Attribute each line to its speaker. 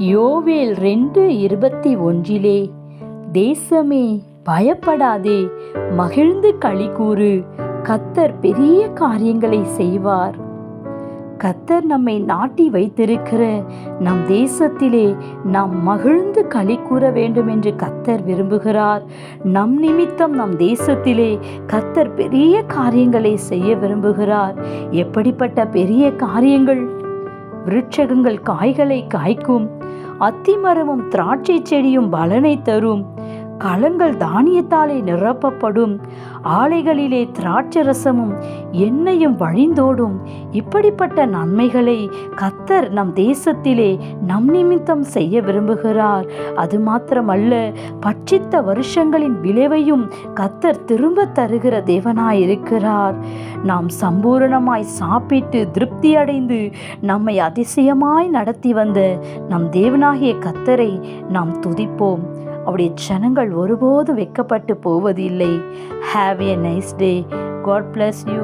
Speaker 1: யோவேல் 2:21 தேசமே பயப்படாதே, மகிழ்ந்து களிகூரு, கர்த்தர் பெரிய காரியங்களை செய்வார். கர்த்தர் நம்மை நாட்டி வைத்திருக்கிற நம் தேசத்திலே நாம் மகிழ்ந்து களி கூற வேண்டும் என்று கர்த்தர் விரும்புகிறார். நம் நிமித்தம் நம் தேசத்திலே கர்த்தர் பெரிய காரியங்களை செய்ய விரும்புகிறார். எப்படிப்பட்ட பெரிய காரியங்கள்? விருட்சகங்கள் காய்களை காய்க்கும், அத்திமரமும் திராட்சை செடியும் பலனை தரும், களங்கள் தானியத்தாலே நிரப்பப்படும், ஆலைகளிலே திராட்சரசமும் எண்ணெயும் வழிந்தோடும். இப்படிப்பட்ட நன்மைகளை கர்த்தர் நம் தேசத்திலே நம் நிமித்தம் செய்ய விரும்புகிறார். அது மாத்திரமல்ல, பட்சித்த வருஷங்களின் விளைவையும் கர்த்தர் திரும்ப தருகிற தேவனாயிருக்கிறார். நாம் சம்பூரணமாய் சாப்பிட்டு திருப்தி அடைந்து நம்மை அதிசயமாய் நடத்தி வந்த நம் தேவனாகிய கர்த்தரை நாம் துதிப்போம். அவருடைய ஜனங்கள் ஒருபோது வெட்கப்பட்டு போவதில்லை. Have a nice day. God bless you.